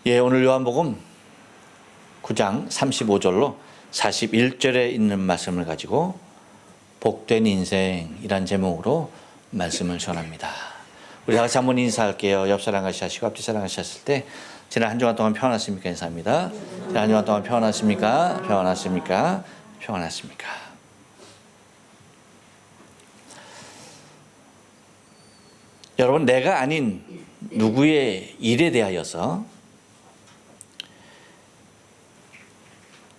예, 오늘 요한복음 9장 35절로 41절에 있는 말씀을 가지고 복된 인생이란 제목으로 말씀을 전합니다. 우리 다 같이 한번 인사할게요. 옆 사람 같이 하시고 앞뒤 사람 같이 하실 때 지난 한 주간 동안 평안하십니까? 인사합니다. 지난 한 주간 동안 평안하십니까? 평안하십니까? 평안하십니까? 여러분, 내가 아닌 누구의 일에 대하여서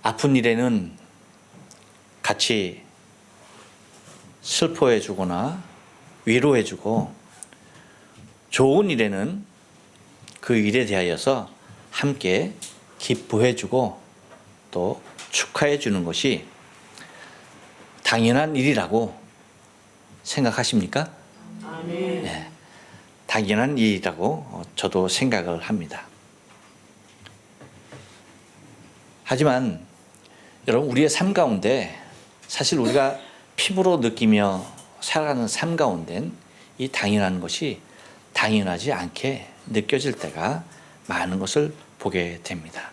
아픈 일에는 같이 슬퍼해 주거나 위로해 주고, 좋은 일에는 그 일에 대하여서 함께 기뻐해 주고 또 축하해 주는 것이 당연한 일이라고 생각하십니까? 네, 당연한 일이라고 저도 생각을 합니다. 하지만 여러분, 우리의 삶 가운데 사실 우리가 피부로 느끼며 살아가는 삶 가운데는 이 당연한 것이 당연하지 않게 느껴질 때가 많은 것을 보게 됩니다.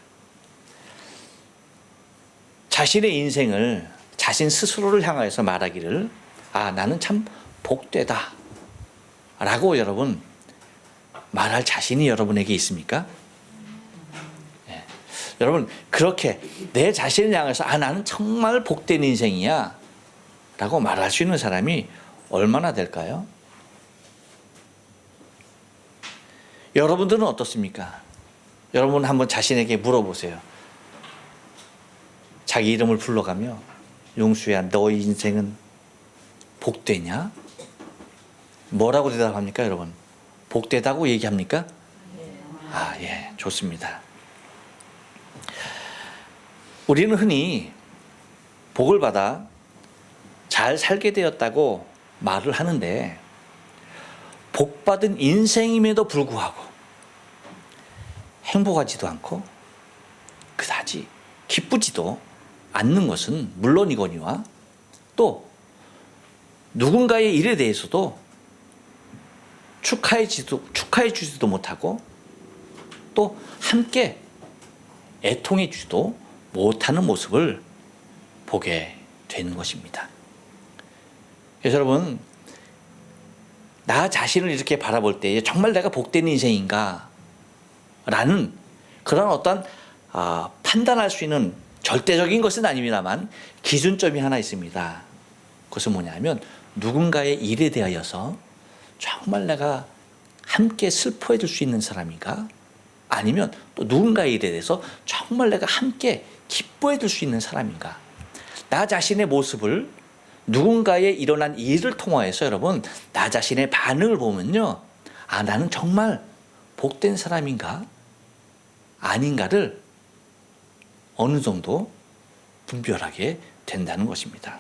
자신의 인생을 자신 스스로를 향하여서 말하기를 나는 참 복되다 라고 여러분 말할 자신이 여러분에게 있습니까? 여러분, 그렇게 내 자신을 향해서 나는 정말 복된 인생이야 라고 말할 수 있는 사람이 얼마나 될까요? 여러분들은 어떻습니까? 여러분 한번 자신에게 물어보세요. 자기 이름을 불러가며 용수야, 너의 인생은 복되냐? 뭐라고 대답합니까, 여러분? 복되다고 얘기합니까? 예, 좋습니다. 우리는 흔히 복을 받아 잘 살게 되었다고 말을 하는데, 복받은 인생임에도 불구하고 행복하지도 않고 그다지 기쁘지도 않는 것은 물론이거니와, 또 누군가의 일에 대해서도 축하해 주지도 못하고 또 함께 애통해 주지도 못하는 모습을 보게 되는 것입니다. 그래서 여러분, 나 자신을 이렇게 바라볼 때 정말 내가 복된 인생인가 라는 그런 어떤 판단할 수 있는 절대적인 것은 아닙니다만 기준점이 하나 있습니다. 그것은 뭐냐면, 누군가의 일에 대하여서 정말 내가 함께 슬퍼해 줄 수 있는 사람인가, 아니면 또 누군가의 일에 대해서 정말 내가 함께 기뻐해 줄 수 있는 사람인가. 나 자신의 모습을 누군가의 일어난 일을 통하여서 여러분 나 자신의 반응을 보면요, 나는 정말 복된 사람인가 아닌가를 어느 정도 분별하게 된다는 것입니다.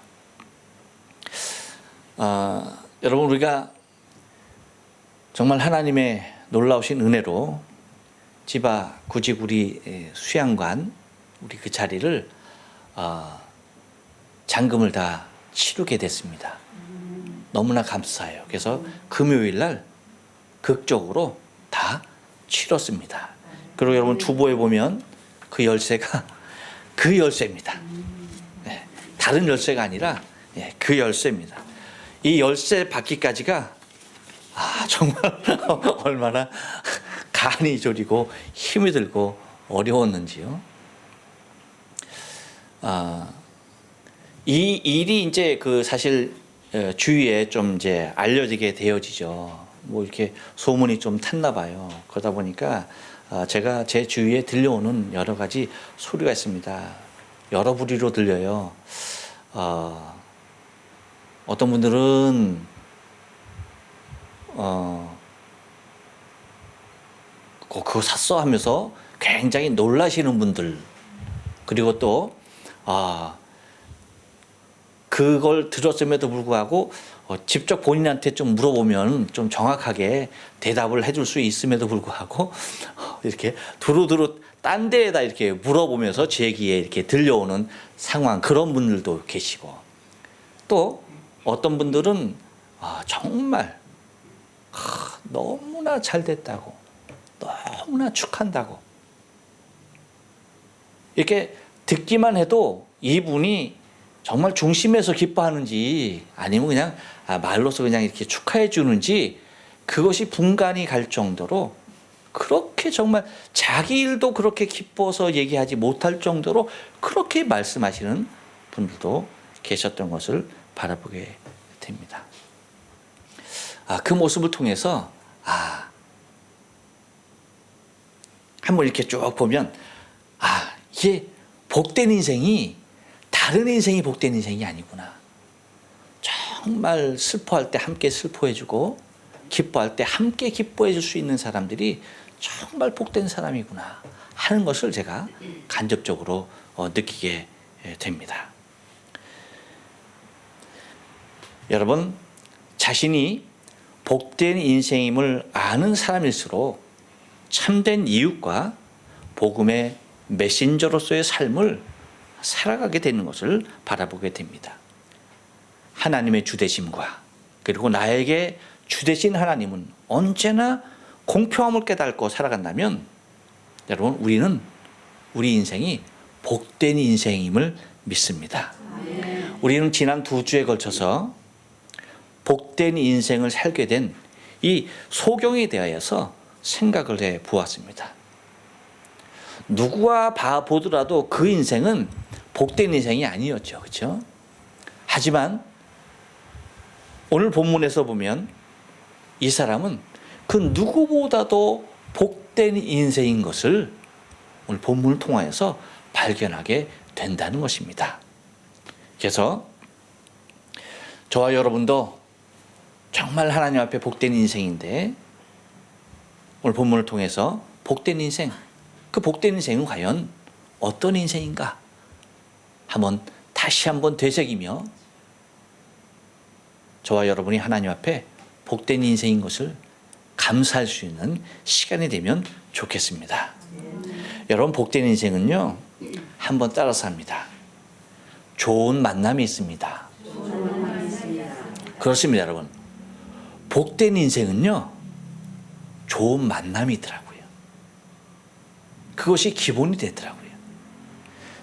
여러분, 우리가 정말 하나님의 놀라우신 은혜로 지바 구지구리 수양관, 우리 그 자리를 잔금을 다 치르게 됐습니다. 너무나 감사해요. 그래서 금요일 날 극적으로 다 치렀습니다. 그리고 여러분 주보에 보면 그 열쇠가 그 열쇠입니다. 네, 다른 열쇠가 아니라 그 열쇠입니다. 이 열쇠 받기까지가 정말 얼마나 간이 저리고 힘이 들고 어려웠는지요. 이 일이 이제 사실 주위에 좀 이제 알려지게 되어지죠. 뭐 이렇게 소문이 좀 탔나 봐요. 그러다 보니까 제가 제 주위에 들려오는 여러 가지 소리가 있습니다. 여러 부류로 들려요. 어떤 분들은 그거 샀어 하면서 굉장히 놀라시는 분들, 그리고 또 그걸 들었음에도 불구하고 직접 본인한테 좀 물어보면 좀 정확하게 대답을 해줄 수 있음에도 불구하고 이렇게 두루두루 딴 데에다 이렇게 물어보면서 제 귀에 이렇게 들려오는 상황, 그런 분들도 계시고, 또 어떤 분들은 정말 너무나 잘 됐다고, 너무나 축한다고 이렇게 듣기만 해도 이분이 정말 중심에서 기뻐하는지 아니면 그냥 말로서 그냥 이렇게 축하해 주는지 그것이 분간이 갈 정도로 그렇게 정말 자기 일도 그렇게 기뻐서 얘기하지 못할 정도로 그렇게 말씀하시는 분들도 계셨던 것을 바라보게 됩니다. 그 모습을 통해서 한번 이렇게 쭉 보면 이게 복된 인생이 다른 인생이 복된 인생이 아니구나. 정말 슬퍼할 때 함께 슬퍼해주고 기뻐할 때 함께 기뻐해줄 수 있는 사람들이 정말 복된 사람이구나 하는 것을 제가 간접적으로 느끼게 됩니다. 여러분, 자신이 복된 인생임을 아는 사람일수록 참된 이웃과 복음의 메신저로서의 삶을 살아가게 되는 것을 바라보게 됩니다. 하나님의 주되심과 그리고 나에게 주되신 하나님은 언제나 공평함을 깨닫고 살아간다면 여러분, 우리는 우리 인생이 복된 인생임을 믿습니다. 우리는 지난 2주에 걸쳐서 복된 인생을 살게 된 이 소경에 대하여서 생각을 해 보았습니다. 누구와 보더라도 그 인생은 복된 인생이 아니었죠. 그렇죠? 하지만 오늘 본문에서 보면 이 사람은 그 누구보다도 복된 인생인 것을 오늘 본문을 통하여서 발견하게 된다는 것입니다. 그래서 저와 여러분도 정말 하나님 앞에 복된 인생인데 오늘 본문을 통해서 복된 인생, 그 복된 인생은 과연 어떤 인생인가? 다시 한번 되새기며 저와 여러분이 하나님 앞에 복된 인생인 것을 감사할 수 있는 시간이 되면 좋겠습니다. 여러분, 복된 인생은요, 한번 따라서 합니다. 좋은 만남이 있습니다. 그렇습니다, 여러분. 복된 인생은요, 좋은 만남이 있더라고요. 그것이 기본이 되더라고요.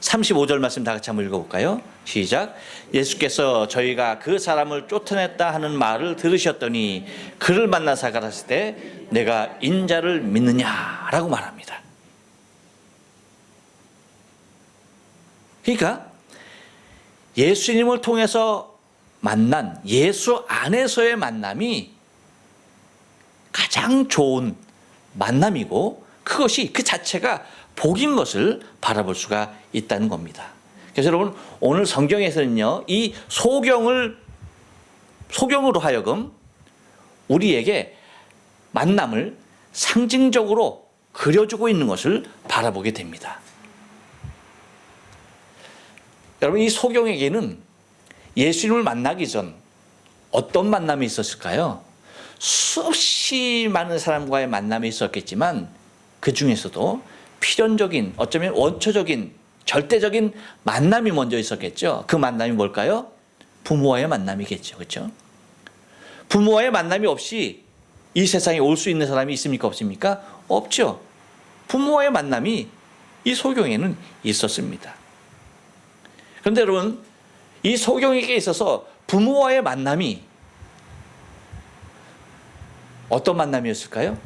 35절 말씀 다 같이 한번 읽어볼까요? 시작. 예수께서 저희가 그 사람을 쫓아냈다 하는 말을 들으셨더니 그를 만나서 가라사대 때 내가 인자를 믿느냐라고 말합니다. 그러니까 예수님을 통해서 만난 예수 안에서의 만남이 가장 좋은 만남이고 그것이 그 자체가 복인 것을 바라볼 수가 있다는 겁니다. 그래서 여러분, 오늘 성경에서는요, 이 소경으로 하여금 우리에게 만남을 상징적으로 그려주고 있는 것을 바라보게 됩니다. 여러분, 이 소경에게는 예수님을 만나기 전 어떤 만남이 있었을까요? 수없이 많은 사람과의 만남이 있었겠지만 그 중에서도 필연적인, 어쩌면 원초적인, 절대적인 만남이 먼저 있었겠죠. 그 만남이 뭘까요? 부모와의 만남이겠죠. 그렇죠? 부모와의 만남이 없이 이 세상에 올 수 있는 사람이 있습니까? 없습니까? 없죠. 부모와의 만남이 이 소경에는 있었습니다. 그런데 여러분, 이 소경에게 있어서 부모와의 만남이 어떤 만남이었을까요?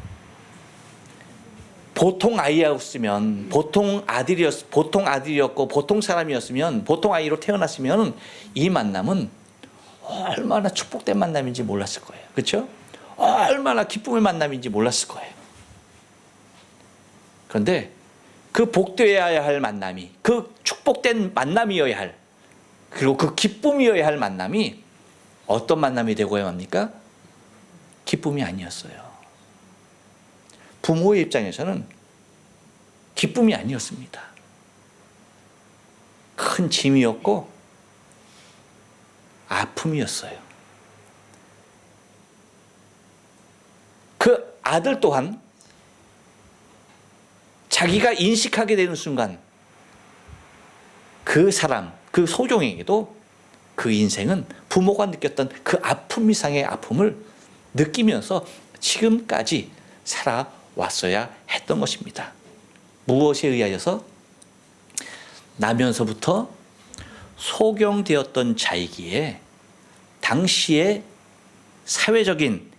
보통 아이였으면, 보통 아들이었고, 보통 사람이었으면, 보통 아이로 태어났으면 이 만남은 얼마나 축복된 만남인지 몰랐을 거예요. 그렇죠? 얼마나 기쁨의 만남인지 몰랐을 거예요. 그런데 그 복되어야 할 만남이, 그 축복된 만남이어야 할, 그리고 그 기쁨이어야 할 만남이 어떤 만남이 되고야 합니까? 기쁨이 아니었어요. 부모의 입장에서는 기쁨이 아니었습니다. 큰 짐이었고 아픔이었어요. 그 아들 또한 자기가 인식하게 되는 순간 그 사람, 그 소종에게도 그 인생은 부모가 느꼈던 그 아픔 이상의 아픔을 느끼면서 지금까지 살아왔어야 했던 것입니다. 무엇에 의하여서? 나면서부터 소경되었던 자이기에 당시의 사회적인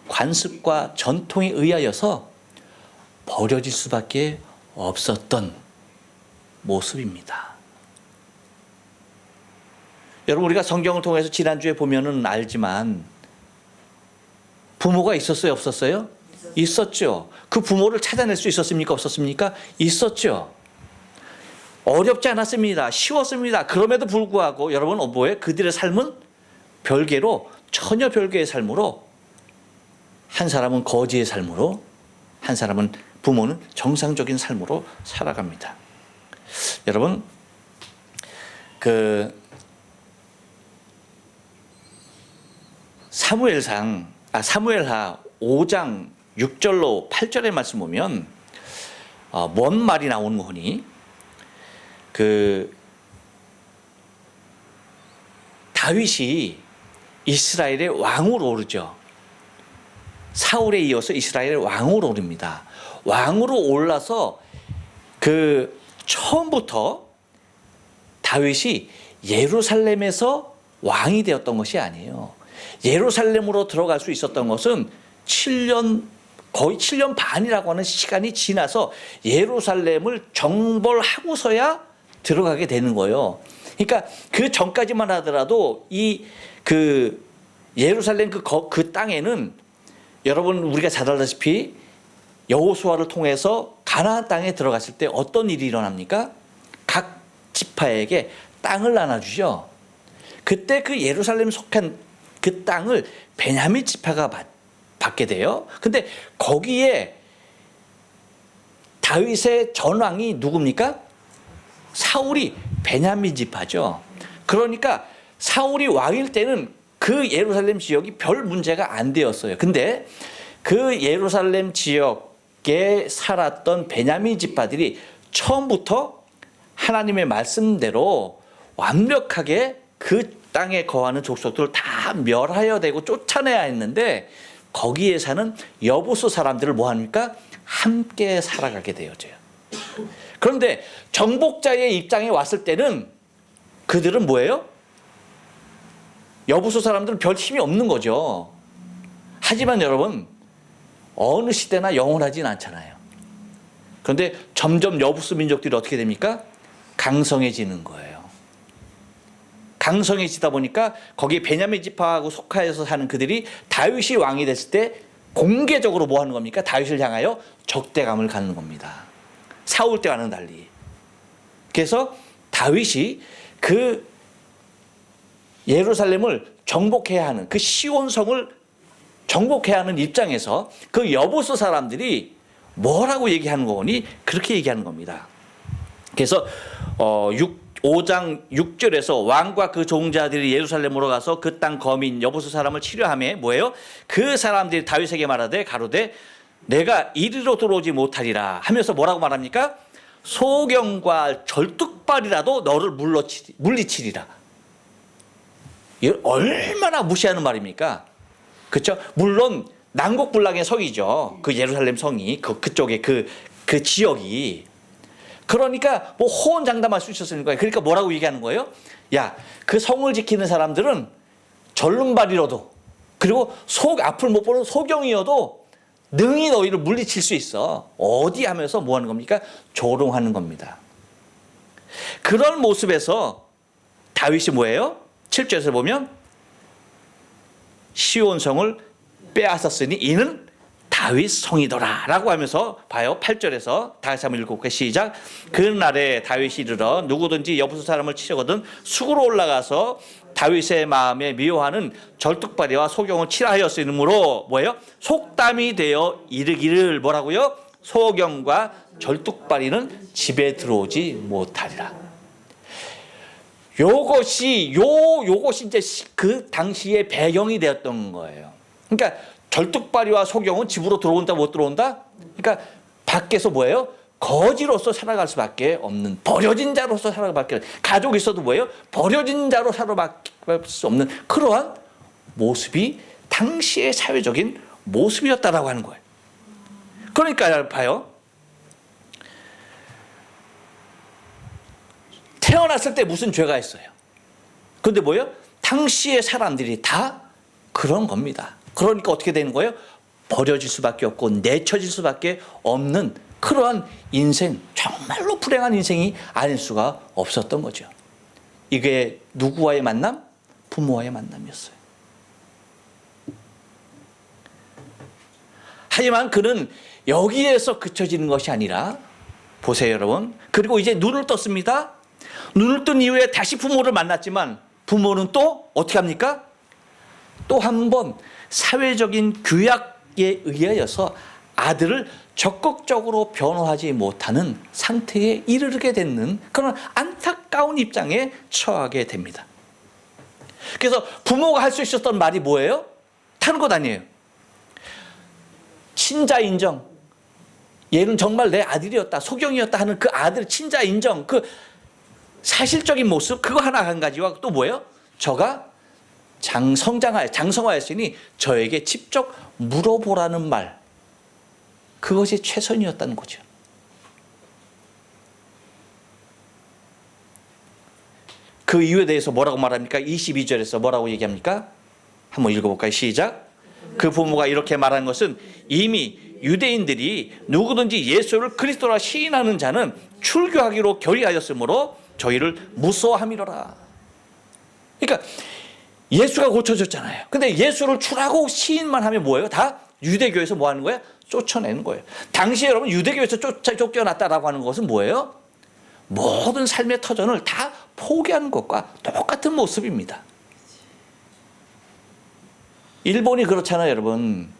관습과 전통에 의하여서 버려질 수밖에 없었던 모습입니다. 여러분, 우리가 성경을 통해서 지난주에 보면은 알지만 부모가 있었어요, 없었어요? 있었죠. 그 부모를 찾아낼 수 있었습니까, 없었습니까? 있었죠. 어렵지 않았습니다. 쉬웠습니다. 그럼에도 불구하고 여러분, 뭐예요? 그들의 삶은 별개로, 전혀 별개의 삶으로, 한 사람은 거지의 삶으로, 한 사람은, 부모는 정상적인 삶으로 살아갑니다. 여러분, 사무엘하 5장 6절로 8절의 말씀 보면 뭔 말이 나오는 거니? 다윗이 이스라엘의 왕으로 오르죠. 사울에 이어서 이스라엘의 왕으로 오릅니다. 왕으로 올라서 처음부터 다윗이 예루살렘에서 왕이 되었던 것이 아니에요. 예루살렘으로 들어갈 수 있었던 것은 거의 7년 반이라고 하는 시간이 지나서 예루살렘을 정벌하고서야 들어가게 되는 거예요. 그러니까 그 전까지만 하더라도 예루살렘 그 땅에는 여러분, 우리가 잘 알다시피 여호수아를 통해서 가나안 땅에 들어갔을 때 어떤 일이 일어납니까? 각 지파에게 땅을 나눠주죠. 그때 그 예루살렘에 속한 그 땅을 베냐민 지파가 받게 돼요. 근데 거기에 다윗의 전왕이 누굽니까? 사울이 베냐민 지파죠. 그러니까 사울이 왕일 때는 그 예루살렘 지역이 별 문제가 안 되었어요. 근데 그 예루살렘 지역에 살았던 베냐민 지파들이 처음부터 하나님의 말씀대로 완벽하게 그 땅에 거하는 족속들을 다 멸하여야 되고 쫓아내야 했는데, 거기에 사는 여부수 사람들을 뭐 합니까? 함께 살아가게 되어져요. 그런데 정복자의 입장에 왔을 때는 그들은 뭐예요? 여부수 사람들은 별 힘이 없는 거죠. 하지만 여러분, 어느 시대나 영원하진 않잖아요. 그런데 점점 여부수 민족들이 어떻게 됩니까? 강성해지는 거예요. 강성해지다 보니까 거기에 베냐민 지파하고 속하여서 사는 그들이 다윗이 왕이 됐을 때 공개적으로 뭐 하는 겁니까? 다윗을 향하여 적대감을 갖는 겁니다. 사울 때와는 달리. 그래서 다윗이 그 예루살렘을 정복해야 하는, 그 시온성을 정복해야 하는 입장에서 그 여부수 사람들이 뭐라고 얘기하는 거니? 그렇게 얘기하는 겁니다. 그래서 5장 6절에서 왕과 그 종자들이 예루살렘으로 가서 그 땅 거민 여부수 사람을 치료하며 뭐예요? 그 사람들이 다윗에게 말하되 가로되 내가 이리로 들어오지 못하리라 하면서 뭐라고 말합니까? 소경과 절뚝발이라도 너를 물리치리라. 이걸 얼마나 무시하는 말입니까? 그렇죠? 물론 난곡불락의 성이죠. 그 예루살렘 성이 그쪽에 그 지역이. 그러니까 뭐 호언장담할 수 있었을 거예요. 그러니까 뭐라고 얘기하는 거예요? 야, 그 성을 지키는 사람들은 절름발이라도, 그리고 앞을 못 보는 소경이어도 능히 너희를 물리칠 수 있어. 어디 하면서 뭐 하는 겁니까? 조롱하는 겁니다. 그런 모습에서 다윗이 뭐예요? 7절에서 보면 시온성을 빼앗았으니 이는 다윗 성이더라 라고 하면서 봐요. 8절에서 다시 한번 읽어볼게요. 시작. 그날에 다윗이 이르러 누구든지 여부수 사람을 치려거든 수구로 올라가서 다윗의 마음에 미워하는 절뚝발이와 소경을 치라 하였으므로 뭐예요? 속담이 되어 이르기를 뭐라고요? 소경과 절뚝발이는 집에 들어오지 못하리라. 요것이 이제 그 당시의 배경이 되었던 거예요. 그러니까 절뚝발이와 소경은 집으로 들어온다 못 들어온다? 그러니까 밖에서 뭐예요? 거지로서 살아갈 수밖에 없는, 버려진 자로서 살아갈 수밖에 없는, 가족이 있어도 뭐예요? 버려진 자로 살아갈 수 없는 그러한 모습이 당시의 사회적인 모습이었다라고 하는 거예요. 그러니까 봐요. 태어났을 때 무슨 죄가 있어요? 근데 뭐예요? 당시의 사람들이 다 그런 겁니다. 그러니까 어떻게 되는 거예요? 버려질 수밖에 없고 내쳐질 수밖에 없는 그러한 인생, 정말로 불행한 인생이 아닐 수가 없었던 거죠. 이게 누구와의 만남? 부모와의 만남이었어요. 하지만 그는 여기에서 그쳐지는 것이 아니라 보세요, 여러분. 그리고 이제 눈을 떴습니다. 눈을 뜬 이후에 다시 부모를 만났지만 부모는 또 어떻게 합니까? 또 한 번 사회적인 규약에 의하여서 아들을 적극적으로 변호하지 못하는 상태에 이르게 되는 그런 안타까운 입장에 처하게 됩니다. 그래서 부모가 할 수 있었던 말이 뭐예요? 다른 것 아니에요. 친자 인정. 얘는 정말 내 아들이었다, 소경이었다 하는 그 아들 친자 인정, 그 사실적인 모습, 그거 하나 한 가지와 또 뭐예요? 저가 장성하였으니 저에게 직접 물어보라는 말, 그것이 최선이었다는 거죠. 그 이유에 대해서 뭐라고 말합니까? 22절에서 뭐라고 얘기합니까? 한번 읽어볼까요? 시작. 그 부모가 이렇게 말한 것은 이미 유대인들이 누구든지 예수를 그리스도라 시인하는 자는 출교하기로 결의하였으므로 저희를 무서워함이로라. 그러니까 예수가 고쳐줬잖아요. 근데 예수를 출하고 시인만 하면 뭐예요? 다 유대교에서 뭐 하는 거예요? 쫓아내는 거예요. 당시에 여러분 유대교에서 쫓겨났다라고 하는 것은 뭐예요? 모든 삶의 터전을 다 포기하는 것과 똑같은 모습입니다. 일본이 그렇잖아요, 여러분.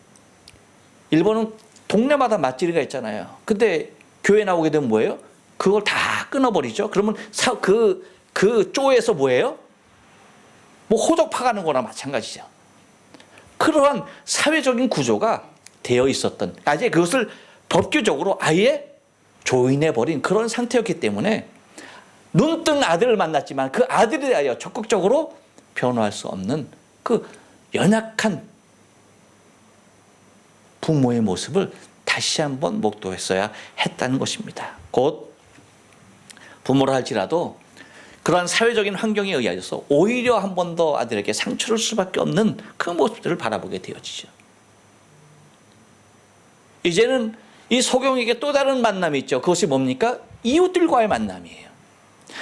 일본은 동네마다 맛집이가 있잖아요. 근데 교회 나오게 되면 뭐예요? 그걸 다 끊어버리죠. 그러면 그 쪼에서 뭐예요? 뭐 호적 파가는 거나 마찬가지죠. 그러한 사회적인 구조가 되어 있었던, 아직 그것을 법규적으로 아예 조인해버린 그런 상태였기 때문에 눈뜬 아들을 만났지만 그 아들에 대하여 적극적으로 변호할 수 없는 그 연약한 부모의 모습을 다시 한번 목도했어야 했다는 것입니다. 곧 부모라 할지라도 그러한 사회적인 환경에 의하여서 오히려 한 번 더 아들에게 상처를 줄 수밖에 없는 그 모습들을 바라보게 되어지죠. 이제는 이 소경에게 또 다른 만남이 있죠. 그것이 뭡니까? 이웃들과의 만남이에요.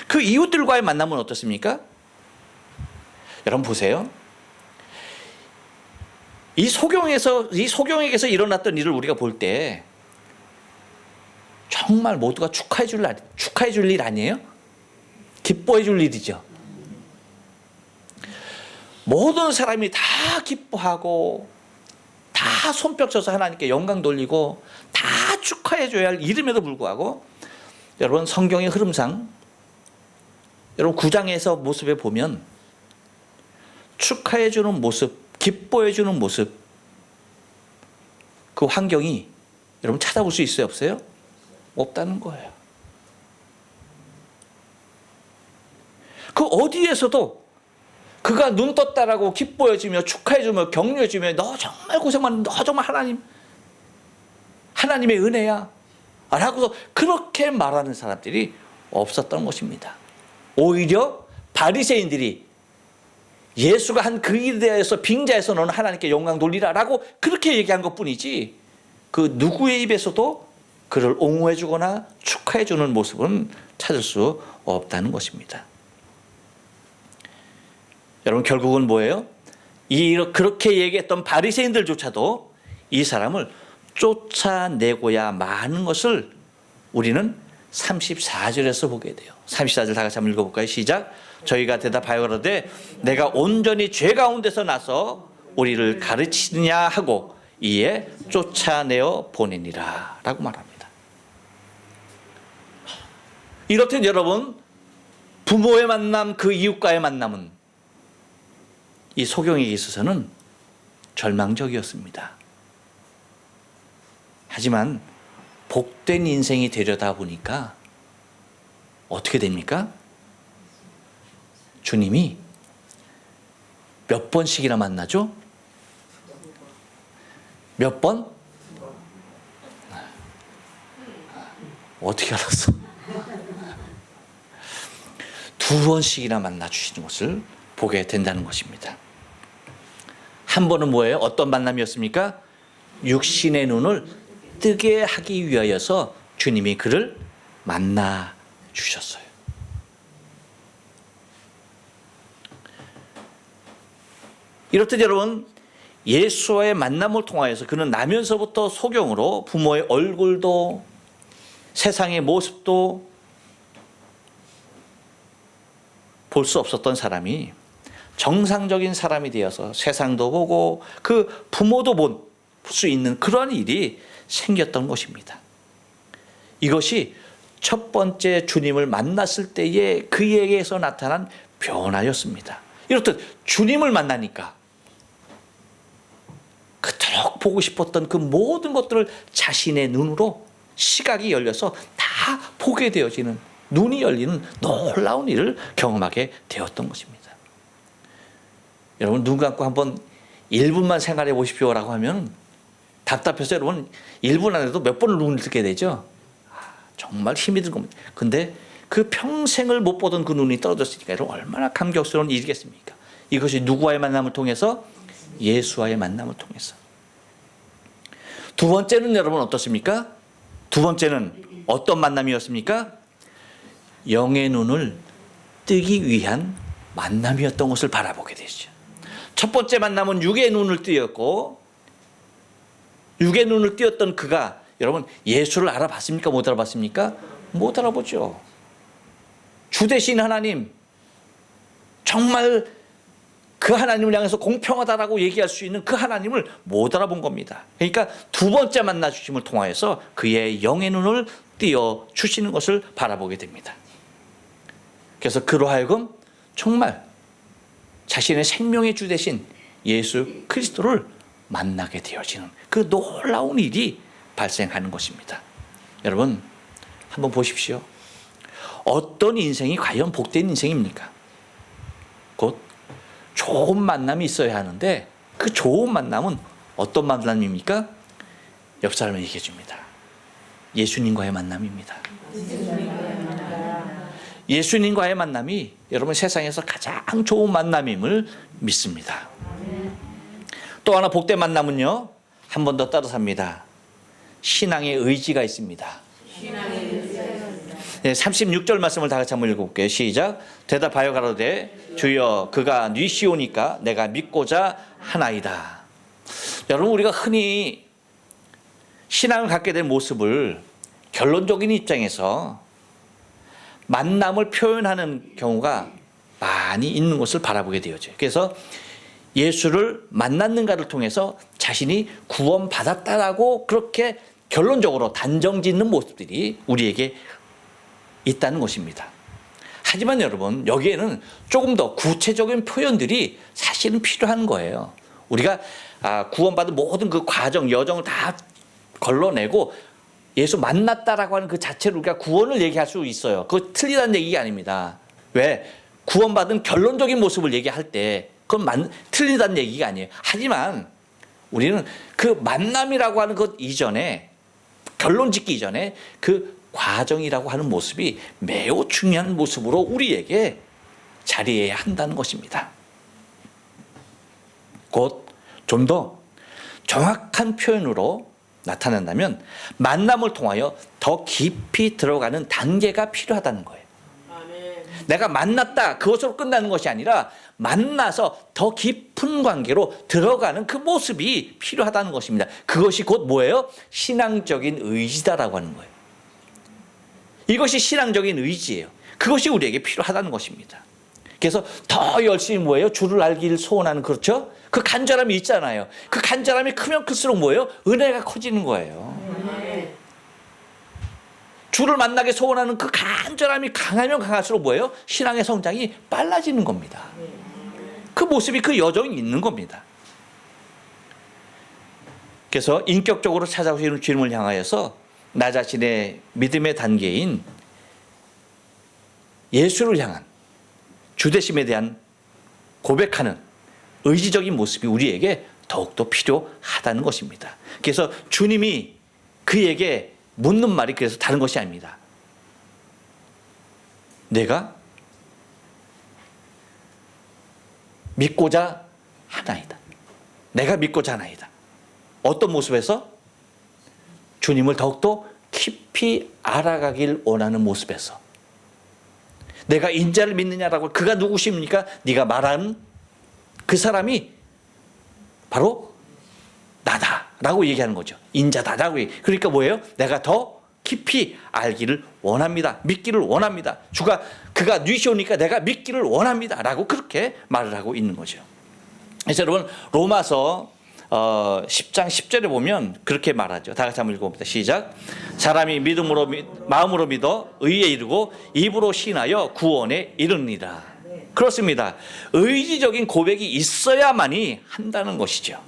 그 이웃들과의 만남은 어떻습니까? 여러분 보세요. 이 소경에게서 일어났던 일을 우리가 볼 때 정말 모두가 축하해 줄 일 아니에요? 기뻐해 줄 일이죠. 모든 사람이 다 기뻐하고 다 손뼉 쳐서 하나님께 영광 돌리고 다 축하해 줘야 할 일임에도 불구하고 여러분 성경의 흐름상 여러분 9장에서 모습에 보면 축하해 주는 모습, 기뻐해 주는 모습, 그 환경이 여러분 찾아볼 수 있어요, 없어요? 없다는 거예요. 그 어디에서도 그가 눈 떴다라고 기뻐해주며 축하해주며 격려해주며 너 정말 고생 많은데 너 정말 하나님의 은혜야 라고서 그렇게 말하는 사람들이 없었던 것입니다. 오히려 바리새인들이 예수가 한 그 일에 대해서 빙자해서 너는 하나님께 영광 돌리라라고 그렇게 얘기한 것뿐이지 그 누구의 입에서도 그를 옹호해주거나 축하해주는 모습은 찾을 수 없다는 것입니다. 여러분 결국은 뭐예요? 그렇게 얘기했던 바리새인들조차도 이 사람을 쫓아내고야 마는 것을 우리는 34절에서 보게 돼요. 34절 다 같이 한번 읽어볼까요? 시작. 저희가 대답하여 가로되 내가 온전히 죄 가운데서 나서 우리를 가르치느냐 하고 이에 쫓아내어 보내니라 라고 말합니다. 이렇듯 여러분 부모의 만남, 그 이웃과의 만남은 이 소경에게 있어서는 절망적이었습니다. 하지만 복된 인생이 되려다 보니까 어떻게 됩니까? 주님이 몇 번씩이나 만나죠? 몇 번? 어떻게 알았어? 2번씩이나 만나 주시는 것을 보게 된다는 것입니다. 한 번은 뭐예요? 어떤 만남이었습니까? 육신의 눈을 뜨게 하기 위하여서 주님이 그를 만나 주셨어요. 이렇듯 여러분, 예수와의 만남을 통하여서 그는 나면서부터 소경으로 부모의 얼굴도 세상의 모습도 볼 수 없었던 사람이 정상적인 사람이 되어서 세상도 보고 그 부모도 볼 수 있는 그런 일이 생겼던 것입니다. 이것이 첫 번째 주님을 만났을 때의 그에게서 나타난 변화였습니다. 이렇듯 주님을 만나니까 그토록 보고 싶었던 그 모든 것들을 자신의 눈으로 시각이 열려서 다 보게 되어지는, 눈이 열리는 놀라운 일을 경험하게 되었던 것입니다. 여러분, 눈 감고 한번 1분만 생각해 보십시오라고 하면 답답해서 여러분 1분 안에도 몇 번을 눈을 뜨게 되죠. 정말 힘이 들 겁니다. 근데 그 평생을 못 보던 그 눈이 떨어졌으니까 여러분 얼마나 감격스러운 일이겠습니까? 이것이 누구와의 만남을 통해서? 예수와의 만남을 통해서. 두 번째는 여러분 어떻습니까? 두 번째는 어떤 만남이었습니까? 영의 눈을 뜨기 위한 만남이었던 것을 바라보게 되죠. 첫 번째 만남은 육의 눈을 띄었고, 육의 눈을 띄었던 그가 여러분 예수를 알아봤습니까? 못 알아봤습니까? 못 알아보죠. 주 되신 하나님, 정말 그 하나님을 향해서 공평하다라고 얘기할 수 있는 그 하나님을 못 알아본 겁니다. 그러니까 두 번째 만나 주심을 통하여서 그의 영의 눈을 띄어 주시는 것을 바라보게 됩니다. 그래서 그로 하여금 정말 자신의 생명의 주 되신 예수 그리스도를 만나게 되어지는 그 놀라운 일이 발생하는 것입니다. 여러분 한번 보십시오. 어떤 인생이 과연 복된 인생입니까? 곧 좋은 만남이 있어야 하는데 그 좋은 만남은 어떤 만남입니까? 옆 사람에게 얘기해 줍니다. 예수님과의 만남입니다. 예수님과의 만남이 여러분 세상에서 가장 좋은 만남임을 믿습니다. 또 하나 복된 만남은요, 한 번 더 따라서 합니다. 신앙의 의지가 있습니다. 36절 말씀을 다 같이 한번 읽어볼게요. 시작. 대답하여 가로되 주여 그가 뉘시오니까 내가 믿고자 하나이다. 여러분 우리가 흔히 신앙을 갖게 된 모습을 결론적인 입장에서 만남을 표현하는 경우가 많이 있는 것을 바라보게 되어져. 그래서 예수를 만났는가를 통해서 자신이 구원받았다라고 그렇게 결론적으로 단정짓는 모습들이 우리에게 있다는 것입니다. 하지만 여러분 여기에는 조금 더 구체적인 표현들이 사실은 필요한 거예요. 우리가 구원받은 모든 그 과정, 여정을 다 걸러내고 예수 만났다라고 하는 그 자체로 우리가 구원을 얘기할 수 있어요. 그거 틀리다는 얘기가 아닙니다. 왜? 구원받은 결론적인 모습을 얘기할 때 그건 틀리다는 얘기가 아니에요. 하지만 우리는 그 만남이라고 하는 것 이전에, 결론 짓기 이전에 그 과정이라고 하는 모습이 매우 중요한 모습으로 우리에게 자리해야 한다는 것입니다. 곧 좀 더 정확한 표현으로 나타낸다면 만남을 통하여 더 깊이 들어가는 단계가 필요하다는 거예요. 내가 만났다 그것으로 끝나는 것이 아니라 만나서 더 깊은 관계로 들어가는 그 모습이 필요하다는 것입니다. 그것이 곧 뭐예요? 신앙적인 의지다라고 하는 거예요. 이것이 신앙적인 의지예요. 그것이 우리에게 필요하다는 것입니다. 그래서 더 열심히 뭐예요? 주를 알기를 소원하는, 그렇죠? 그 간절함이 있잖아요. 그 간절함이 크면 클수록 뭐예요? 은혜가 커지는 거예요. 주를 만나게 소원하는 그 간절함이 강하면 강할수록 뭐예요? 신앙의 성장이 빨라지는 겁니다. 그 모습이, 그 여정이 있는 겁니다. 그래서 인격적으로 찾아오시는 주님을 향하여서 나 자신의 믿음의 단계인 예수를 향한 주되심에 대한 고백하는 의지적인 모습이 우리에게 더욱더 필요하다는 것입니다. 그래서 주님이 그에게 묻는 말이 그래서 다른 것이 아닙니다. 내가 믿고자 하나이다. 내가 믿고자 하나이다. 어떤 모습에서? 주님을 더욱더 깊이 알아가길 원하는 모습에서. 내가 인자를 믿느냐라고, 그가 누구십니까? 네가 말하는 그 사람이 바로 나다라고 얘기하는 거죠. 인자다라고 얘기. 그러니까 뭐예요? 내가 더 깊이 알기를 원합니다. 믿기를 원합니다. 그가 뉘시오니까 내가 믿기를 원합니다라고 그렇게 말을 하고 있는 거죠. 그래서 여러분, 로마서 10장 10절에 보면 그렇게 말하죠. 다 같이 한번 읽어봅니다. 시작. 사람이 마음으로 믿어 의에 이르고 입으로 신하여 구원에 이르니라. 그렇습니다. 의지적인 고백이 있어야만이 한다는 것이죠.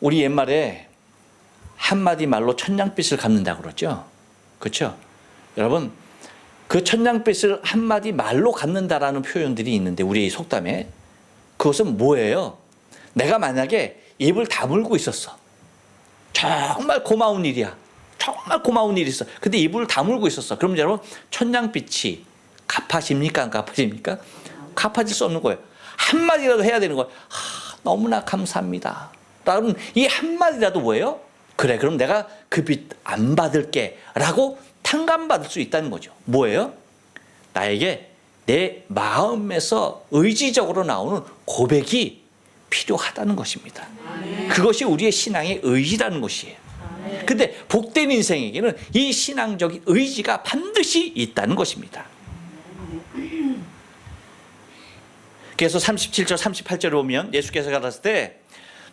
우리 옛말에 한마디 말로 천냥빚을 갚는다고 그러죠. 그렇죠? 여러분, 그 천냥빚을 한마디 말로 갚는다라는 표현들이 있는데, 우리의 속담에 그것은 뭐예요? 내가 만약에 입을 다물고 있었어. 정말 고마운 일이야. 정말 고마운 일이 있어. 근데 입을 다물고 있었어. 그럼 여러분, 천냥빚이 갚아집니까? 안 갚아집니까? 갚아질 수 없는 거예요. 한마디라도 해야 되는 거예요. 너무나 감사합니다. 라는 이 한마디라도 뭐예요? 그래, 그럼 내가 그 빚 안 받을게 라고 탕감받을 수 있다는 거죠. 뭐예요? 나에게 내 마음에서 의지적으로 나오는 고백이 필요하다는 것입니다. 그것이 우리의 신앙의 의지라는 것이에요. 근데 복된 인생에게는 이 신앙적인 의지가 반드시 있다는 것입니다. 그래서 37절 38절에 보면 예수께서 가라사대 때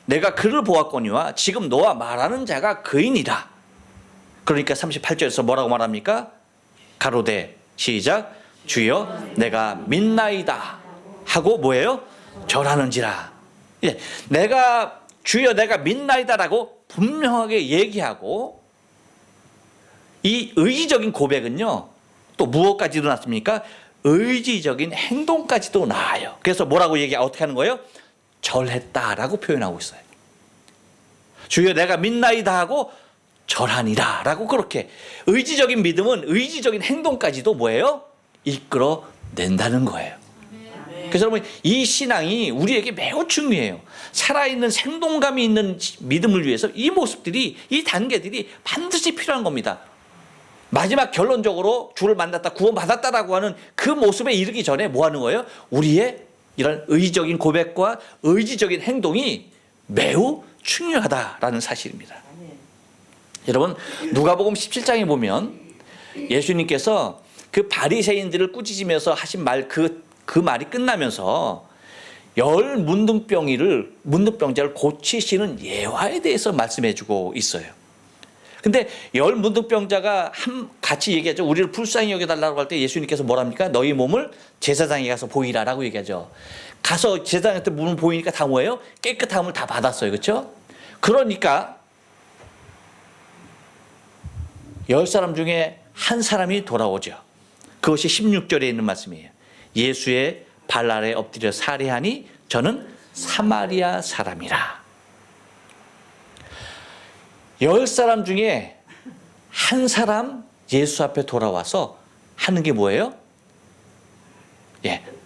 내가 그를 보았거니와 지금 너와 말하는 자가 그이니라. 그러니까 38절에서 뭐라고 말합니까? 가로되 시작. 주여 내가 믿나이다 하고 뭐예요? 절하는지라. 내가 주여 내가 믿나이다라고 분명하게 얘기하고, 이 의지적인 고백은요 또 무엇까지 일어났습니까? 의지적인 행동까지도 나아요. 그래서 뭐라고 어떻게 하는 거예요? 절했다라고 표현하고 있어요. 주여 내가 믿나이다 하고 절하니라 라고, 그렇게 의지적인 믿음은 의지적인 행동까지도 뭐예요? 이끌어낸다는 거예요. 그래서 여러분, 이 신앙이 우리에게 매우 중요해요. 살아있는 생동감이 있는 믿음을 위해서 이 모습들이, 이 단계들이 반드시 필요한 겁니다. 마지막 결론적으로 주를 만났다, 구원받았다라고 하는 그 모습에 이르기 전에 뭐 하는 거예요? 우리의 이런 의지적인 고백과 의지적인 행동이 매우 중요하다라는 사실입니다. 여러분, 누가복음 17장에 보면 예수님께서 그 바리새인들을 꾸짖으면서 하신 말, 그 말이 끝나면서 열 문둥병자를 고치시는 예화에 대해서 말씀해 주고 있어요. 근데 열 문둥병자가 같이 얘기하죠. 우리를 불쌍히 여겨달라고 할 때 예수님께서 뭐랍니까? 너희 몸을 제사장에 가서 보이라라고 얘기하죠. 가서 제사장한테 몸을 보이니까 다 뭐예요? 깨끗함을 다 받았어요. 그렇죠? 그러니까 10사람 중에 한 사람이 돌아오죠. 그것이 16절에 있는 말씀이에요. 예수의 발 아래 엎드려 살해하니 저는 사마리아 사람이라. 10사람 중에 한 사람 예수 앞에 돌아와서 하는 게 뭐예요?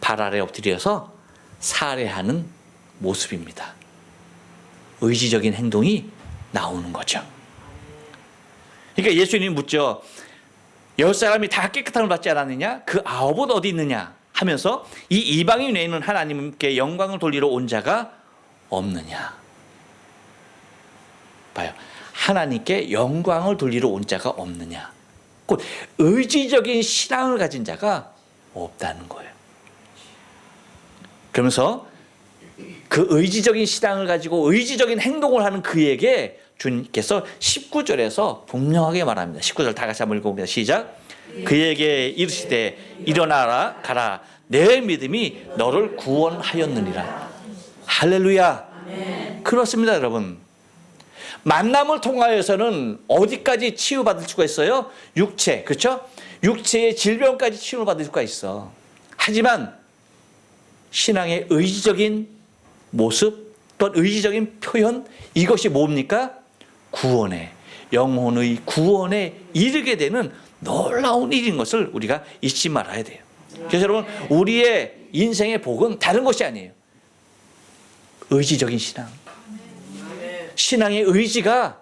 발 아래 엎드려서 살해하는 모습입니다. 의지적인 행동이 나오는 거죠. 그러니까 예수님이 묻죠. 10사람이 다 깨끗함을 받지 않았느냐? 그 9은 어디 있느냐? 하면서 이 이방인 외에는 하나님께 영광을 돌리러 온 자가 없느냐? 봐요. 하나님께 영광을 돌리러 온 자가 없느냐? 곧 의지적인 신앙을 가진 자가 없다는 거예요. 그러면서 그 의지적인 신앙을 가지고 의지적인 행동을 하는 그에게 주님께서 19절에서 분명하게 말합니다. 19절 다 같이 한번 읽어봅니다. 시작. 그에게 이르시되 일어나라 가라 내 믿음이 너를 구원하였느니라. 할렐루야. 그렇습니다, 여러분. 만남을 통하여서는 어디까지 치유받을 수가 있어요? 육체, 그렇죠? 육체의 질병까지 치유받을 수가 있어. 하지만 신앙의 의지적인 모습 또는 의지적인 표현, 이것이 뭡니까? 구원에, 영혼의 구원에 이르게 되는 놀라운 일인 것을 우리가 잊지 말아야 돼요. 그래서 여러분, 우리의 인생의 복은 다른 것이 아니에요. 의지적인 신앙. 신앙의 의지가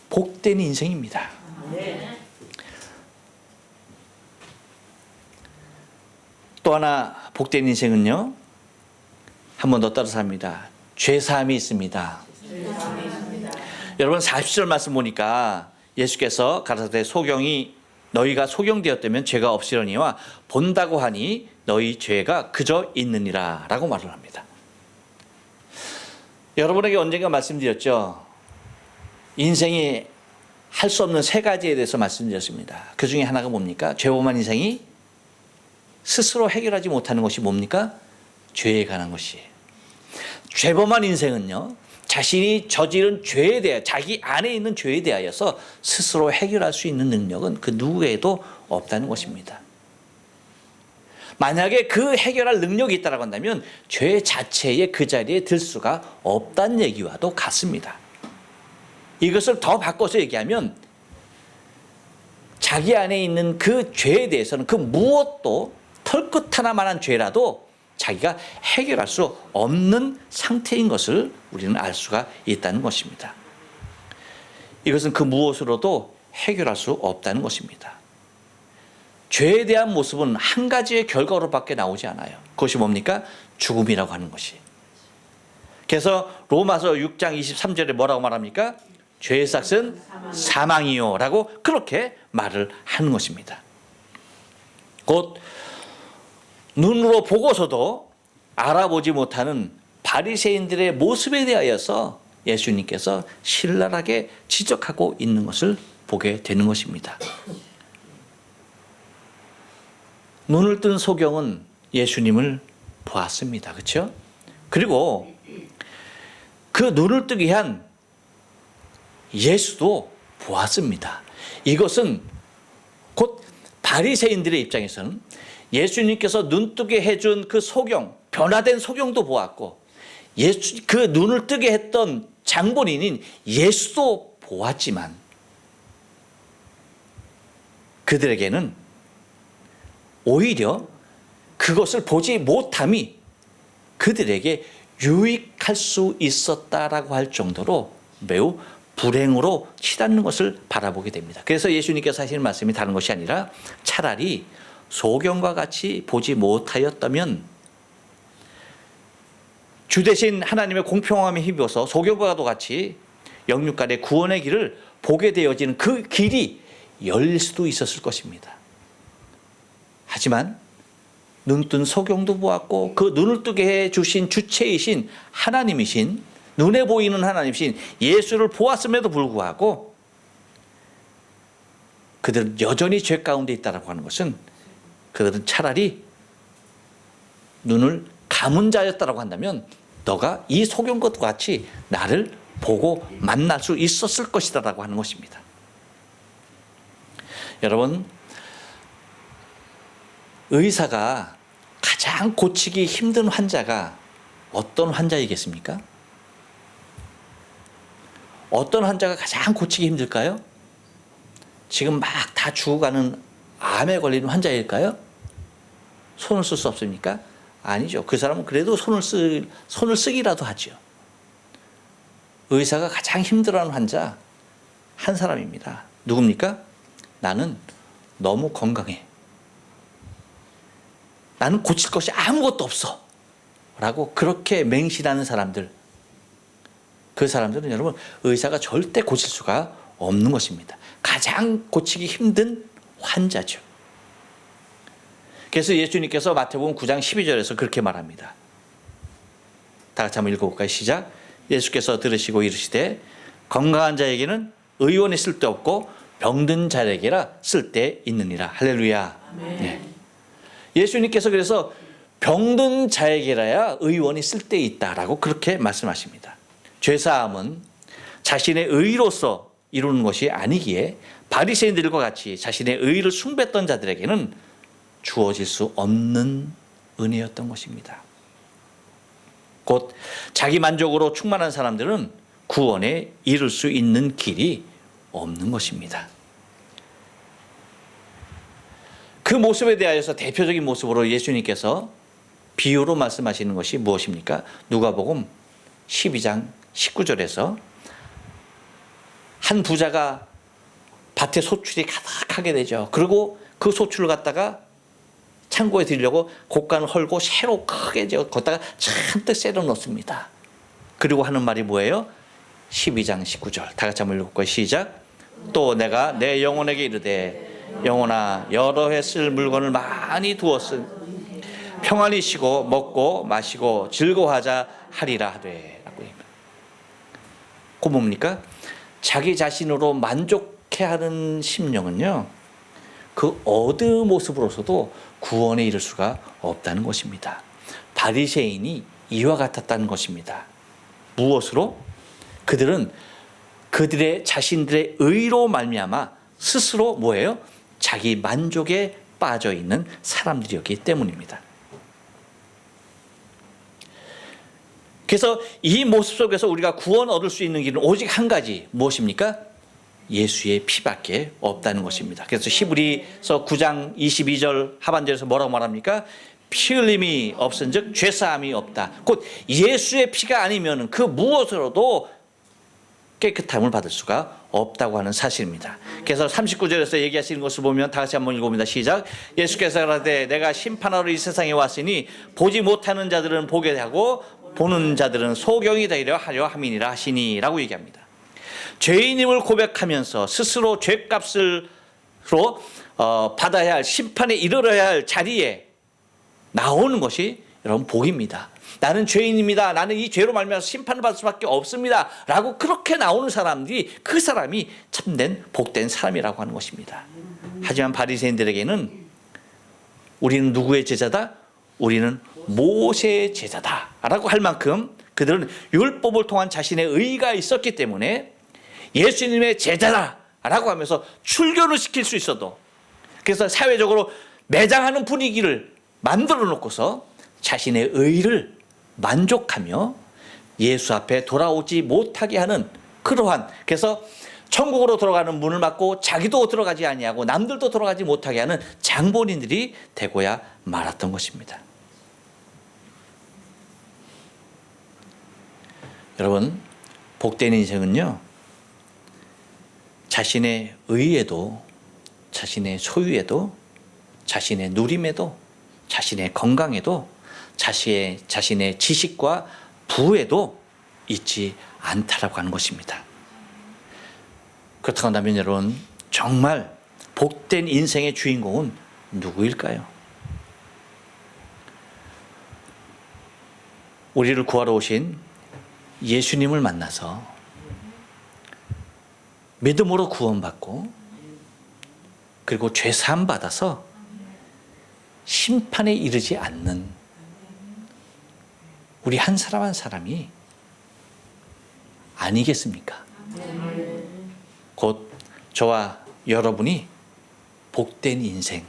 복된 인생입니다. 또 하나 복된 인생은요, 한 번 더 따라서 합니다. 죄사함이 있습니다. 여러분 40절 말씀 보니까 예수께서 가라사대 소경이 너희가 소경되었다면 죄가 없으려니와 본다고 하니 너희 죄가 그저 있느니라 라고 말을 합니다. 여러분에게 언젠가 말씀드렸죠. 인생이 할 수 없는 세 가지에 대해서 말씀드렸습니다. 그 중에 하나가 뭡니까? 죄범한 인생이 스스로 해결하지 못하는 것이 뭡니까? 죄에 관한 것이에요. 죄범한 인생은요, 자신이 저지른 죄에 대해, 자기 안에 있는 죄에 대하여서 스스로 해결할 수 있는 능력은 그 누구에도 없다는 것입니다. 만약에 그 해결할 능력이 있다고 한다면 죄 자체에 그 자리에 들 수가 없다는 얘기와도 같습니다. 이것을 더 바꿔서 얘기하면 자기 안에 있는 그 죄에 대해서는 그 무엇도 털끝 하나만한 죄라도 자기가 해결할 수 없는 상태인 것을 우리는 알 수가 있다는 것입니다. 이것은 그 무엇으로도 해결할 수 없다는 것입니다. 죄에 대한 모습은 한 가지의 결과로밖에 나오지 않아요. 그것이 뭡니까? 죽음이라고 하는 것이. 그래서 로마서 6장 23절에 뭐라고 말합니까? 죄의 삭은 사망이요 라고 그렇게 말을 하는 것입니다. 곧 눈으로 보고서도 알아보지 못하는 바리새인들의 모습에 대하여서 예수님께서 신랄하게 지적하고 있는 것을 보게 되는 것입니다. 눈을 뜬 소경은 예수님을 보았습니다. 그렇죠? 그리고 그 눈을 뜨게 한 예수도 보았습니다. 이것은 곧 바리새인들의 입장에서는 예수님께서 눈뜨게 해준 그 소경, 변화된 소경도 보았고, 그 눈을 뜨게 했던 장본인인 예수도 보았지만 그들에게는 오히려 그것을 보지 못함이 그들에게 유익할 수 있었다라고 할 정도로 매우 불행으로 치닫는 것을 바라보게 됩니다. 그래서 예수님께서 하시는 말씀이 다른 것이 아니라 차라리 소경과 같이 보지 못하였다면 주 대신 하나님의 공평함에 힘입어서 소경과도 같이 영육간의 구원의 길을 보게 되어지는 그 길이 열릴 수도 있었을 것입니다. 하지만 눈뜬 소경도 보았고 그 눈을 뜨게 해주신 주체이신 하나님이신, 눈에 보이는 하나님이신 예수를 보았음에도 불구하고 그들은 여전히 죄 가운데 있다고 하는 것은 그들은 차라리 눈을 감은 자였다고 한다면 너가 이 소경과 같이 나를 보고 만날 수 있었을 것이다라고 하는 것입니다. 여러분, 의사가 가장 고치기 힘든 환자가 어떤 환자이겠습니까? 어떤 환자가 가장 고치기 힘들까요? 지금 막 다 죽어가는 암에 걸리는 환자일까요? 손을 쓸 수 없습니까? 아니죠. 그 사람은 그래도 손을 쓰기라도 하죠. 의사가 가장 힘들어하는 환자 한 사람입니다. 누굽니까? 나는 너무 건강해. 나는 고칠 것이 아무것도 없어. 라고 그렇게 맹신하는 사람들. 그 사람들은 여러분 의사가 절대 고칠 수가 없는 것입니다. 가장 고치기 힘든 환자죠. 그래서 예수님께서 마태복음 9장 12절에서 그렇게 말합니다. 다 같이 한번 읽어볼까요? 시작. 예수께서 들으시고 이르시되 건강한 자에게는 의원이 쓸데없고 병든 자에게라 쓸데 있느니라. 할렐루야. 네. 예수님께서 그래서 병든 자에게라야 의원이 쓸데 있다라고 그렇게 말씀하십니다. 죄사함은 자신의 의로서 이루는 것이 아니기에 바리새인들과 같이 자신의 의를 숭배했던 자들에게는 주어질 수 없는 은혜였던 것입니다. 곧 자기 만족으로 충만한 사람들은 구원에 이를 수 있는 길이 없는 것입니다. 그 모습에 대하여서 대표적인 모습으로 예수님께서 비유로 말씀하시는 것이 무엇입니까? 누가복음 12장 19절에서 한 부자가 밭에 소출이 가득하게 되죠. 그리고 그 소출을 갖다가 창고에 들려고 곡간을 헐고 새로 크게 걷다가 잔뜩 썰어 놓습니다. 그리고 하는 말이 뭐예요? 12장 19절 다 같이 한번 읽을까요? 시작. 또 내가 내 영혼에게 이르되 영혼아 여러 해 쓸 물건을 많이 두었으니 평안히 쉬고 먹고 마시고 즐거워하자 하리라 하되 라고 합니다. 그 뭡니까? 자기 자신으로 만족해하는 심령은요 그 어느 모습으로서도 구원에 이를 수가 없다는 것입니다. 바리새인이 이와 같았다는 것입니다. 무엇으로? 그들은 그들의 자신들의 의로 말미암아 스스로 뭐예요? 자기 만족에 빠져 있는 사람들이었기 때문입니다. 그래서 이 모습 속에서 우리가 구원 얻을 수 있는 길은 오직 한 가지, 무엇입니까? 예수의 피밖에 없다는 것입니다. 그래서 히브리서 9장 22절 하반절에서 뭐라고 말합니까? 피 흘림이 없은즉 죄사함이 없다. 곧 예수의 피가 아니면 그 무엇으로도 깨끗함을 받을 수가 없다고 하는 사실입니다. 그래서 39절에서 얘기하시는 것을 보면 다 같이 한번 읽어봅니다. 시작. 예수께서 그러되 내가 심판하러 이 세상에 왔으니 보지 못하는 자들은 보게 하고 보는 자들은 소경이 되려 하려 함이니라 하시니 라고 얘기합니다. 죄인임을 고백하면서 스스로 죄값으로 받아야 할 심판에 이르러야 할 자리에 나오는 것이 여러분 복입니다. 나는 죄인입니다. 나는 이 죄로 말미암아서 심판을 받을 수밖에 없습니다. 라고 그렇게 나오는 사람들이 그 사람이 참된 복된 사람이라고 하는 것입니다. 하지만 바리새인들에게는 우리는 누구의 제자다? 우리는 모세의 제자다 라고 할 만큼 그들은 율법을 통한 자신의 의의가 있었기 때문에 예수님의 제자다 라고 하면서 출교를 시킬 수 있어도, 그래서 사회적으로 매장하는 분위기를 만들어 놓고서 자신의 의의를 만족하며 예수 앞에 돌아오지 못하게 하는 그러한, 그래서 천국으로 들어가는 문을 막고 자기도 들어가지 아니하고 남들도 들어가지 못하게 하는 장본인들이 되고야 말았던 것입니다. 여러분, 복된 인생은요 자신의 의에도, 자신의 소유에도, 자신의 누림에도, 자신의 건강에도, 자신의 지식과 부에도 있지 않다라고 하는 것입니다. 그렇다고 한다면 여러분, 정말 복된 인생의 주인공은 누구일까요? 우리를 구하러 오신 예수님을 만나서 믿음으로 구원받고 그리고 죄사함 받아서 심판에 이르지 않는 우리 한 사람 한 사람이 아니겠습니까? 곧 저와 여러분이 복된 인생,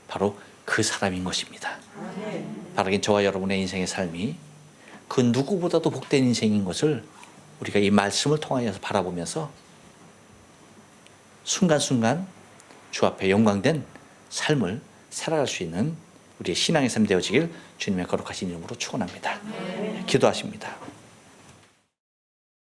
바로 그 사람인 것입니다. 바로 저와 여러분의 인생의 삶이 그 누구보다도 복된 인생인 것을 우리가 이 말씀을 통하여서 바라보면서 순간순간 주 앞에 영광된 삶을 살아갈 수 있는 우리의 신앙의 삶 되어지길 주님의 거룩하신 이름으로 축원합니다. 기도하십니다.